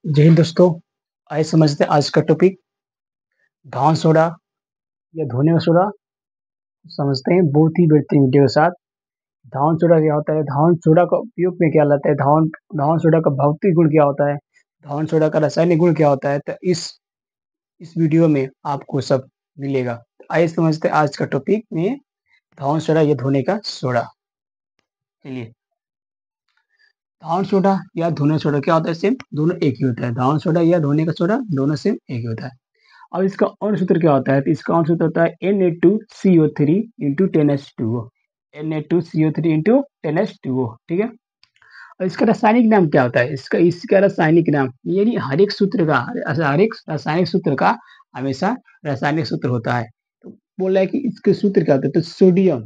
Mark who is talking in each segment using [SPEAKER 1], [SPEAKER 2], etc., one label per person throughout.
[SPEAKER 1] जय हिंद दोस्तों। आइए समझते हैं आज का टॉपिक धान सोडा या धोने का सोडा। समझते हैं बहुत ही बेहतरीन वीडियो के साथ। धान सोडा क्या होता है, धान सोडा का उपयोग में क्या लाता है, धान धान सोडा का भौतिक गुण क्या होता है, धान सोडा का रासायनिक गुण क्या होता है, तो इस वीडियो में आपको सब मिलेगा। आइए समझते हैं आज का टॉपिक में धान सोडा या धोने का सोडा। चलिए, धान सोडा या धोने सोडा क्या होता है, सेम दोनों एक ही होता है। धान सोडा या धोने का सोडा दोनों सेम एक ही होता है। अब इसका अणु सूत्र क्या होता है, तो इसका अणु सूत्र होता है Na2CO3 into 10H2O। Na2CO3 into 10H2O, ठीक है। और इसका रासायनिक नाम क्या होता है, इसका रासायनिक नाम यानी हर एक सूत्र का, हर एक रासायनिक सूत्र का हमेशा रासायनिक सूत्र होता है। तो बोल रहा है कि इसके सूत्र क्या होता है, तो सोडियम,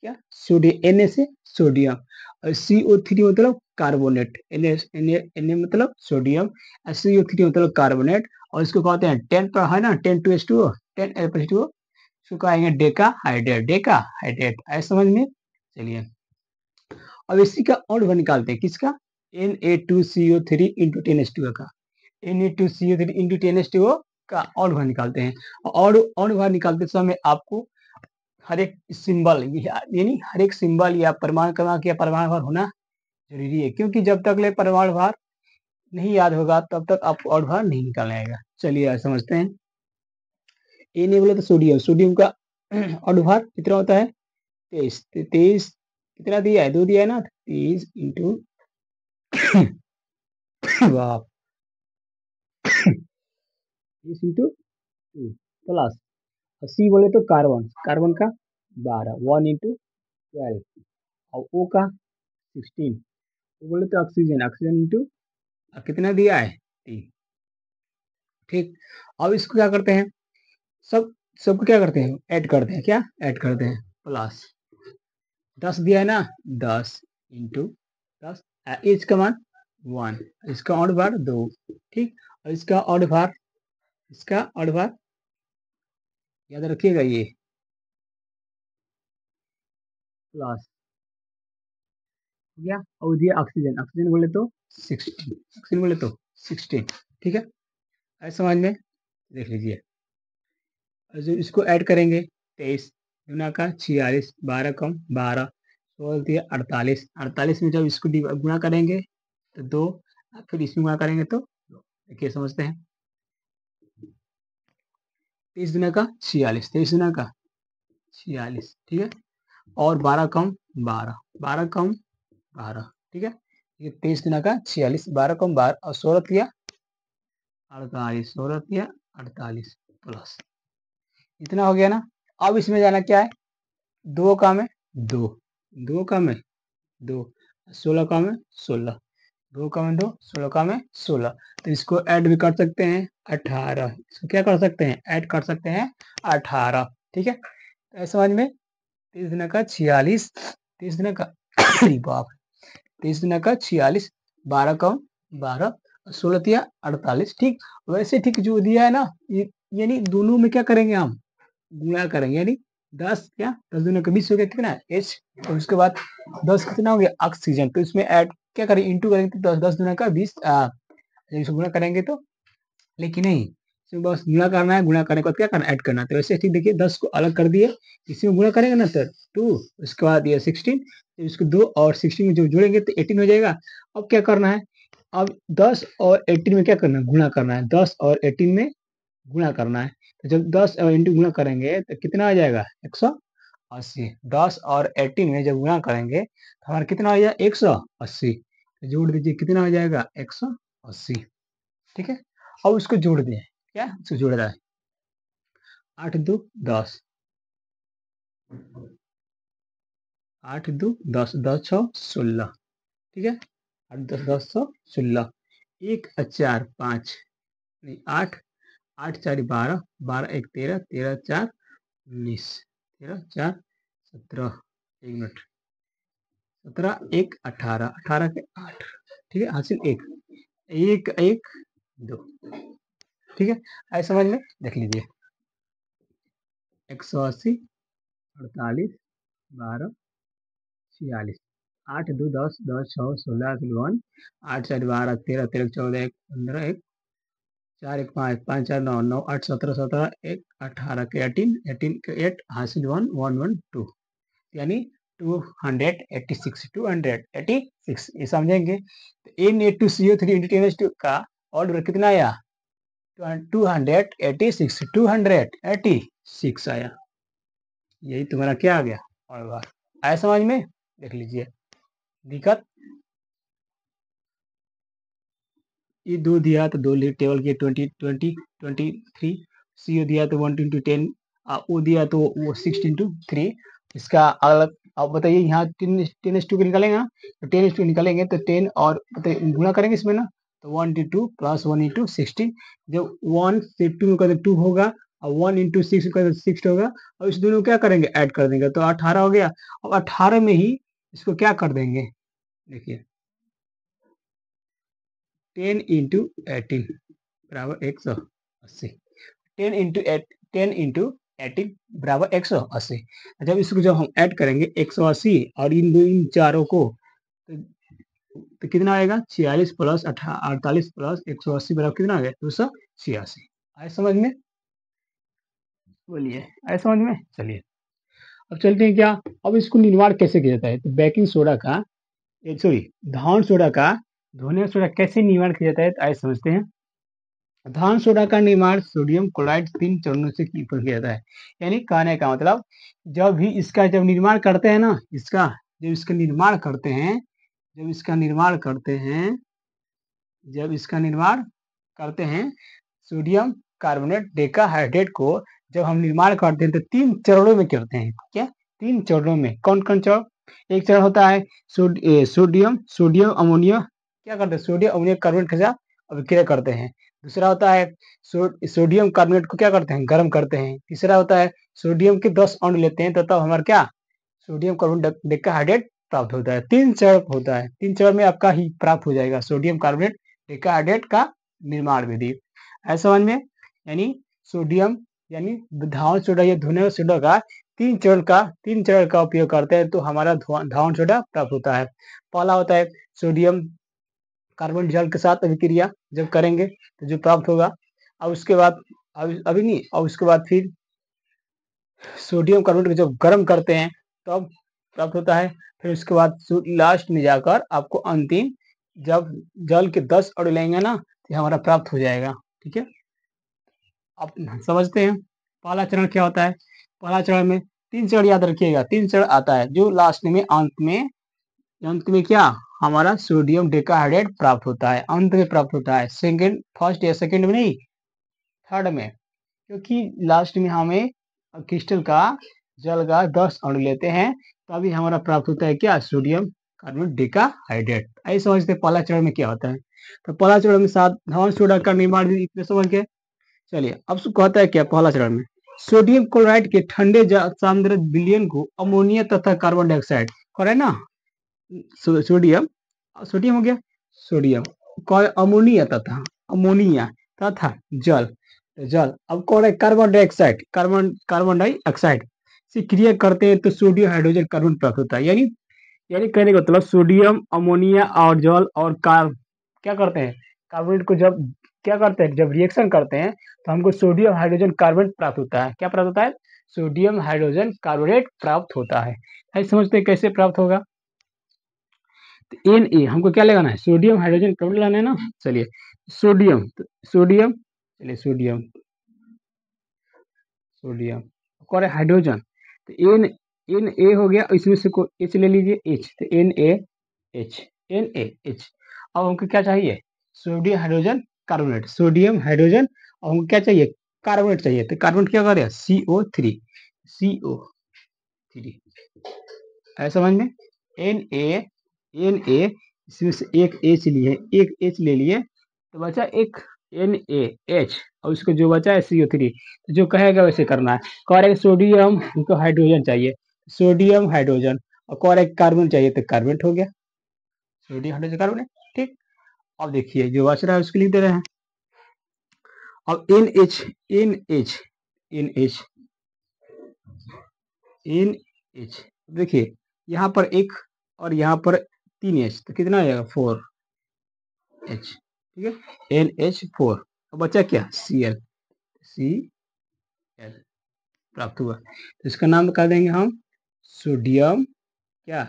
[SPEAKER 1] क्या सोडियम, Na से सोडियम, और CO3 मतलब कार्बोनेट, Na मतलब सोडियम, और CO3 मतलब कार्बोनेट, और इसको कहते हैं 10 पर है ना, 10 2H2O, 10 इसको कहेंगे डेका हाइड्रेट, डेका हाइड्रेट। ऐसे समझ में। चलिए, अब इसी का अणु भार निकालते हैं, किसका, Na2CO3 इंटू 10H2O का, Na2CO3 इंटू 10H2O का अणु भार निकालते हैं। और अणु भार निकालते समय आपको हर एक सिंबल यानी हर एक सिंबल या परमाणु क्रमांक या परमाणु भार होना जरूरी है, क्योंकि जब तक ले परमाणु भार नहीं याद होगा तब तक आपको अणु भार नहीं निकालना आएगा। चलिए समझते हैं। ए नहीं बोले तो सोडियम, सोडियम का अणु भार कितना होता है, 23। 23 कितना दिया है, 2 दिया है ना, 23 इंटू बाप 23 इंटू 2 प्लस, सी बोले तो कार्बन, कार्बन का 12, 1 इंटू 12, और ओ का 16, वो बोले तो ऑक्सीजन, ऑक्सीजन इंटू कितना दिया है, 3। ठीक, अब इसको क्या करते हैं, सब सबको क्या करते हैं, ऐड करते हैं, क्या ऐड करते हैं, प्लस 10 दिया है ना, 10 इंटू 10, एच का मान 1, इसका और भार 2, ठीक, और इसका और भार, इसका और भार याद रखिएगा, ये प्लस हो गया, और दिया ऑक्सीजन, ऑक्सीजन बोले तो 16, ऑक्सीजन बोले तो 16, ठीक है। ऐसे समझ में देख लीजिए। जो इसको ऐड करेंगे, 23 गुना का 46, 12 कम 12, 16 दिया 48, 48 में जब इसको गुणा करेंगे तो 2, फिर इसमें गुणा करेंगे तो 2। देखिए समझते हैं, 23 गुना का 46, 23 गुना का 46, ठीक है, और 12 कम 12, 12 कम 12, ठीक है। ये 23 गुना का 46, 12 कम 12, और 16 दिया 48, 16 दिया 48 प्लस, इतना हो गया ना। अब इसमें जाना क्या है, 2 का में 2, 2 का में 2, 16 का में 16, 2 का में 2, 16 का में 16, तो इसको ऐड भी कर सकते हैं 18, इसको क्या कर सकते हैं, ऐड कर सकते हैं 18, ठीक है। तो समझ में, 23 दिना का 46, 23 दिना का अरे बाप, 23 दिना का 46, 12 कम 12, 16 दिया 48, ठीक। वैसे ठीक जो दिया है ना, यानी दोनों में क्या करेंगे, हम गुणा करेंगे, यानी 10 क्या 10 दूनी का 20 हो गया, कितना H, और उसके बाद 10 कितना हो गया ऑक्सीजन, तो इसमें ऐड क्या करेंगे, इंटू करेंगे तो 10, 10 दूना का 20, इसको गुणा करेंगे तो, लेकिन नहीं, इसमें बस गुणा करना है, गुणा करने के बाद क्या करना, ऐड करना है। तो वैसे ठीक, देखिए 10 को अलग कर दिए, इसी में गुणा करेंगे ना तो 2, उसके बाद ये 16, तो इसको 2 और 16 में जो जोड़ेंगे तो 18 हो जाएगा। अब क्या करना है, अब 10 और 18 में क्या करना है, गुणा करना है, 10 और 18 में गुणा करना है। तो जब 10 और इंटू गुणा करेंगे तो कितना आ जाएगा, 180। 10 और 18 में जब गुणा करेंगे तो हमारा कितना आ जाएगा, 180, तो जोड़ दीजिए कितना हो जाएगा, 180, ठीक है। अब उसको जोड़ दें, क्या उसको जोड़ रहा है, 8 2 10, 8 2 10, 10 6 16, ठीक है, 8 10 10 6 16, 1 4 5, नहीं 8, 8 4 12, 12 1 13, 13 4 19, 13 4 17, 1 मिनट, 17 1 18, 18 के 8, ठीक है, हासिल 1 1 1 2, ठीक है। ऐसे समझ में देख लीजिए, 180 48 12 46, 8 2 10 10 6 16 1 8 7 12 13 13 14 1 15 1 4 1 5 5 4 9 9 8 17 17 1 18 के 18 18 के 8 हासिल 1 1 1 2 यानी 286 ये समझेंगे। तो Na2CO3 इंटू 10 का ऑर्डर कितना आया? 286 आया। यही तुम्हारा क्या आ गया और आया समझ में? देख लीजिए दिक्कत। ये 2 दिया तो 2 टेबल के 20 20 23 CO दिया तो 1 इंटू 10 वो दिया तो वो 6 इंटू 3 इसका अलग। अब बताइए यहाँ 10 के निकालेंगे ना, तो 10 निकालेंगे तो 10 और बताइए गुणा करेंगे इसमें ना, तो 1 इंटू प्लस 1 इंटू 16 जब 1 से 2 में कर 2 होगा और 1 इंटू 6 कर 6 होगा और इस दोनों क्या करेंगे ऐड कर देंगे तो 18 हो गया। अब 18 में ही इसको क्या कर देंगे, देखिए 10 इंटू 18 बराबर 180। 10 इंटू 18 बराबर 180। जब इसको जब हम ऐड करेंगे 180 और इन चारों को तो कितना आएगा 46 प्लस 48 प्लस 180 बराबर कितना आ गया 286। आए समझ में? बोलिए आए समझ में? चलिए अब चलते हैं क्या, अब इसको निर्माण कैसे किया जाता है। तो बेकिंग सोडा का सॉरी धान सोडा का धोने सोडा कैसे निर्माण किया जाता है, तो आइए समझते हैं। धान सोडा का निर्माण सोडियम क्लोराइड 3 चरणों से किया जाता है। यानी कहने का मतलब जब भी इसका जब निर्माण करते हैं ना, इसका जब इसका निर्माण करते हैं जब इसका निर्माण करते हैं जब इसका निर्माण करते हैं सोडियम कार्बोनेट डेकाहाइड्रेट को जब हम निर्माण करते हैं तो 3 चरणों में करते हैं। क्या 3 चरणों में? कौन कौन चरण? एक चरण होता है सोडियम अमोनिया क्या करते हैं, सोडियम अमोनियम कार्बोनेट के साथ अभिक्रिया करते हैं। दूसरा होता है सोडियम कार्बोनेट को क्या करते हैं, गर्म करते हैं। तीसरा होता है सोडियम के 10 अणु लेते हैं तो तब हमारा क्या सोडियम कार्बोनेट डेकाहाइड्रेट प्राप्त होता है। 3 चरण होता है, 3 चरण में आपका ही प्राप्त हो जाएगा सोडियम कार्बोनेट डेकाहाइड्रेट का निर्माण विधि। ऐसा समझ में? यानी सोडियम यानी धान सोडा या धुने सोडा का 3 चरण का उपयोग करते हैं तो हमारा धान सोडा प्राप्त होता है। पहला होता है सोडियम कार्बन जल के साथ अभिक्रिया जब करेंगे तो जो प्राप्त होगा। और उसके बाद अभी नहीं, और उसके बाद फिर सोडियम कार्बोनेट को जब गर्म करते हैं तब प्राप्त होता है। फिर उसके बाद लास्ट में जाकर आपको अंतिम जब जल के 10 अणु लेंगे ना तो हमारा प्राप्त हो जाएगा। ठीक है, आप समझते हैं पहला चरण क्या होता है। पहला चरण में 3 चरण याद रखिएगा, 3 चरण आता है जो लास्ट में अंत में क्या हमारा सोडियम डेकाहाइड्रेट प्राप्त होता है, अंत में प्राप्त होता है। सेकंड फर्स्ट या सेकंड में नहीं, थर्ड में, क्योंकि लास्ट में हमें क्रिस्टल का जल का 10 अणु लेते हैं तभी हमारा प्राप्त होता है क्या सोडियम कार्बोनेट डेकाहाइड्रेट। ऐसे समझते पहला चरण में क्या होता है। तो पहला चरण में धान सोडा का निर्माण भी इतने समझ गए। चलिए अब कहता है क्या पहला चरण में सोडियम क्लोराइड के ठंडे सांद्र विलयन को अमोनिया तथा कार्बन डाइऑक्साइड करे ना, सोडियम सोडियम हो गया सोडियम अमोनिया तथा जल जल अब कौन है कार्बन डाइऑक्साइड कार्बन डाइऑक्साइड से क्रिया करते हैं तो सोडियम हाइड्रोजन कार्बन प्राप्त होता है। यानी कहने का मतलब सोडियम अमोनिया और जल और क्या करते हैं कार्बोनेट को जब क्या करते हैं जब रिएक्शन करते हैं तो हमको सोडियम हाइड्रोजन कार्बोनेट प्राप्त होता है। क्या प्राप्त होता है? सोडियम हाइड्रोजन कार्बोनेट प्राप्त होता है। ऐसे समझते हैं कैसे प्राप्त होगा। तो Na हमको क्या लगाना है सोडियम हाइड्रोजन कार्बोनेट लगाना है ना। चलिए सोडियम चलिए सोडियम और हाइड्रोजन तो Na हो गया, इसमें से को H ले लीजिए H तो NaH अब हमको क्या चाहिए सोडियम हाइड्रोजन और हमको क्या चाहिए कार्बोनेट चाहिए। तो कार्बोनेट क्या कर रहा है CO3 है समझ में। Na इसमें से एक H ले लिए तो बचा एक NaH और उसको जो बचा है CO3 तो जो कहेगा वैसे करना है। कह रहे सोडियम हमको हाइड्रोजन चाहिए सोडियम हाइड्रोजन और कह रहे कार्बन चाहिए तो कार्बोनेट हो गया सोडियम हाइड्रोजन कार्बोनेट। ठीक, अब देखिए जो बच रहा है उसको लिख दे रहे हैं। अब NH देखिए यहाँ पर एक और यहाँ पर 3H, तो कितना आ जाएगा 4H, ठीक है, NH4। अब बचा क्या Cl, Cl प्राप्त हुआ, तो इसका नाम बता देंगे हम सोडियम, क्या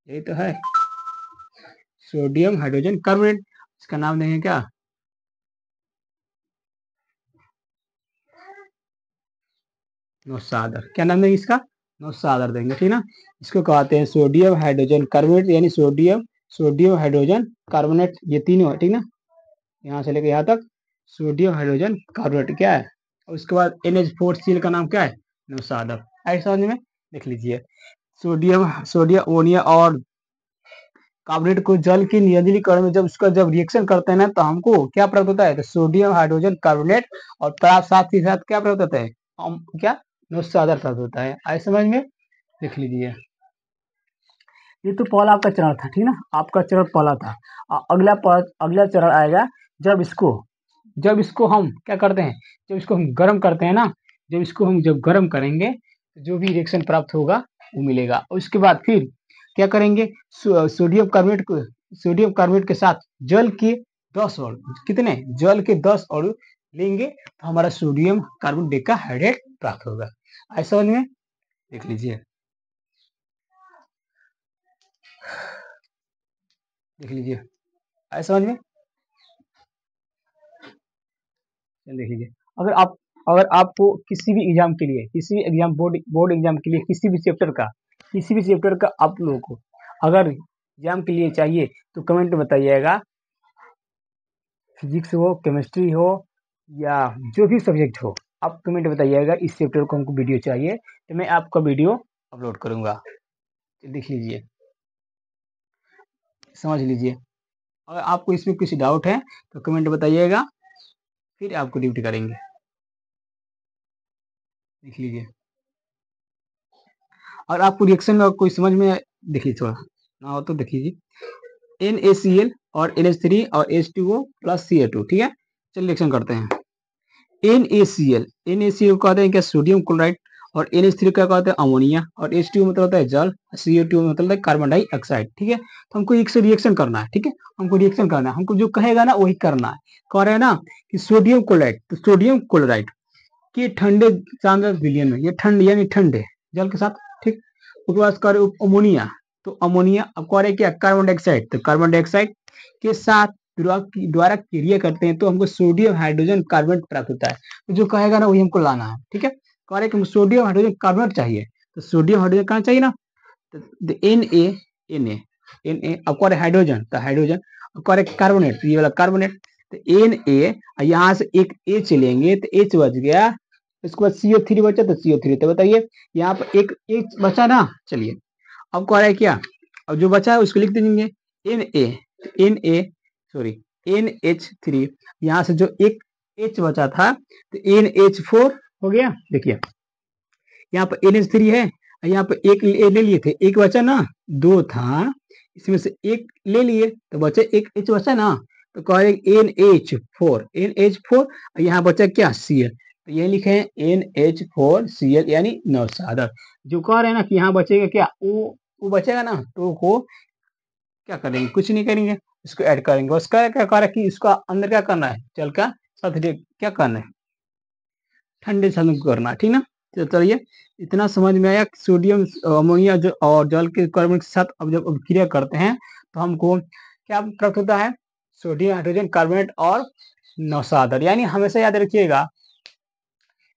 [SPEAKER 1] यही तो है, सोडियम हाइड्रोजन कार्बोनेट। इसका नाम देंगे क्या, नौशादर। क्या नाम देंगे इसका, नौशादर देंगे, ठीक ना। इसको कहते हैं सोडियम हाइड्रोजन कार्बोनेट, यानी सोडियम सोडियम हाइड्रोजन कार्बोनेट, ये तीनों है, ठीक ना, यहाँ से लेकर यहाँ तक सोडियम हाइड्रोजन कार्बोनेट क्या है। और उसके बाद NH4Cl का नाम क्या है, नौशादर। ऐसा समझ में देख लीजिए, सोडियम सोडियम अमोनिया और कार्बोनेट को जल के निर्जलीकरण में जब उसका जब रिएक्शन करते हैं ना, तो हमको क्या प्राप्त होता है, तो सोडियम हाइड्रोजन कार्बोनेट, और साथ ही साथ क्या प्राप्त होता है, क्या नौशादर प्राप्त होता है। आए समझ में, देख लीजिए। ये तो पहला आपका चरण था, ठीक ना, आपका चरण पहला था। अगला चरण आएगा जब इसको हम क्या करते हैं, जब इसको हम गर्म करते हैं ना, जब इसको हम जब गर्म करेंगे तो जो भी रिएक्शन प्राप्त होगा वो मिलेगा। और उसके बाद फिर क्या करेंगे, सोडियम कार्बोनेट के साथ जल के 10 अणु, कितने, जल के 10 अणु लेंगे, तो हमारा सोडियम कार्बन डेकाहाइड्रेट प्राप्त होगा। ऐसा समझ में, देख लीजिए, देख लीजिए, ऐसा समझ में, देख लीजिए। अगर आपको किसी भी एग्जाम के लिए, किसी भी एग्जाम बोर्ड एग्जाम के लिए किसी भी चैप्टर का आप लोगों को अगर एग्जाम के लिए चाहिए, तो कमेंट में बताइएगा, फिजिक्स हो, केमिस्ट्री हो, या जो भी सब्जेक्ट हो, आप कमेंट बताइएगा इस चैप्टर को हमको वीडियो चाहिए, तो मैं आपका वीडियो अपलोड करूंगा। देख लीजिए, समझ लीजिए। अगर आपको इसमें कुछ डाउट है तो कमेंट बताइएगा, फिर आपको ड्यूटी करेंगे। देख लीजिए, और आपको रिएक्शन में कोई समझ में देखिए थोड़ा ना हो तो देख लीजिए, NaCl और NH3 और H2O प्लस Ca2, ठीक है। चलिए रिएक्शन करते हैं। NaCl कहते हैं क्या, सोडियम क्लोराइड, और NH3 क्या कहते हैं, अमोनिया, और H2O मतलब होता है जल, CO2 मतलब है कार्बन डाइऑक्साइड, ठीक है। तो हमको एक से रिएक्शन करना है, ठीक है, हमको रिएक्शन करना है, हमको जो कहेगा ना वही करना है। कह रहे हैं ना कि सोडियम क्लोराइड, तो सोडियम क्लोराइड के ठंडे सांद्रता विलयन में, ये ठंड यानी ठंडे जल के साथ, ठीक। उसके बाद कर अमोनिया, तो अमोनिया अब कह रहे क्या, कार्बन डाइऑक्साइड, तो कार्बन डाइऑक्साइड के साथ द्वारा क्रिया करते हैं, तो हमको सोडियम हाइड्रोजन कार्बोनेट प्राप्त होता है। तो जो कहेगा ना वही हमको लाना है, ठीक है। कह रहे कि सोडियम हाइड्रोजन कार्बोनेट चाहिए, तो सोडियम हाइड्रोजन कहाँ चाहिए ना, तो Na अब कह रहे हाइड्रोजन, तो हाइड्रोजन, अब कह रहे कार्बोनेट, तो ये वाला कार्बोनेट, तो Na यहाँ से एक H लेंगे तो H बच गया, इसके बाद CO3 बचा, तो CO3, तो बताइए यहाँ पर एक H बचा ना। चलिए अब कह रहा है क्या, अब जो बचा है उसको लिख देंगे Na सॉरी NH3, यहाँ से जो एक H बचा था तो NH4 हो गया। देखिए यहाँ पर NH3 है, यहाँ पर एक ले लिए थे, एक बचा ना, दो था, इसमें से एक ले लिए तो बचा एक H बचा ना, तो कह रहे NH4 यहाँ बचा क्या Cl, तो ये लिखे हैं NH4Cl यानी नौशादर। जो कह रहे हैं ना कि यहाँ बचेगा क्या, वो बचेगा ना, तो को क्या करेंगे, कुछ नहीं करेंगे, इसको ऐड करेंगे। उसका क्या कह रहा है कि इसका अंदर क्या करना है, जल का साथ क्या करना है, ठंडे जल को करना, ठीक ना। तो चलिए इतना समझ में आया, सोडियम अमोनिया जो और जल के कार्बन के साथ अब जब क्रिया करते हैं तो हमको क्या प्राप्त होता है, सोडियम हाइड्रोजन कार्बोनेट और नौशादर। यानी हमेशा याद रखिएगा,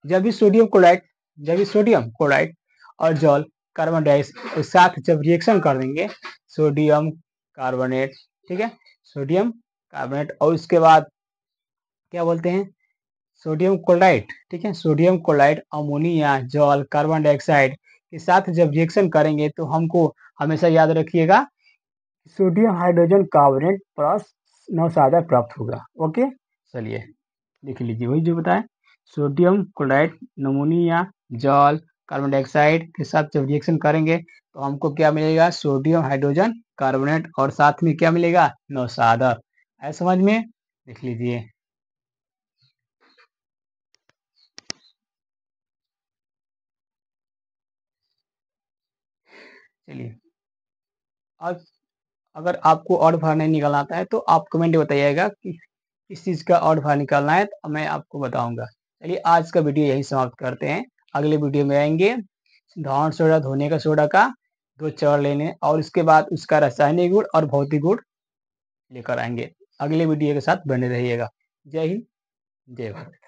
[SPEAKER 1] जब भी सोडियम क्लोराइड और जल कार्बन डाइऑक्साइड के साथ जब रिएक्शन कर देंगे, सोडियम कार्बोनेट, ठीक है, सोडियम कार्बोनेट, और उसके बाद क्या बोलते हैं, सोडियम क्लोराइड, ठीक है, सोडियम क्लोराइड अमोनिया जल कार्बन डाइऑक्साइड के साथ जब रिएक्शन करेंगे तो हमको हमेशा याद रखिएगा सोडियम हाइड्रोजन कार्बोनेट प्लस नौशादर प्राप्त होगा। ओके, चलिए देख लीजिए, वही जो बताए, सोडियम क्लोराइड अमोनिया जल कार्बन डाइऑक्साइड के साथ जब रिएक्शन करेंगे तो हमको क्या मिलेगा, सोडियम हाइड्रोजन कार्बोनेट, और साथ में क्या मिलेगा, नौशादर। है समझ में, देख लीजिए। चलिए आज अगर आपको ऑड बाहर नहीं निकालना आता है तो आप कमेंट में बताइएगा कि किस चीज़ का ऑड बाहर निकालना है, तो मैं आपको बताऊँगा। चलिए आज का वीडियो यहीं समाप्त करते हैं। अगले वीडियो में आएँगे धान सोडा, धोने का सोडा का 2 चरण लेने और उसके बाद उसका रासायनिक गुण और भौतिक गुण लेकर आएँगे। अगले वीडियो के साथ बने रहिएगा। जय हिंद, जय भारत।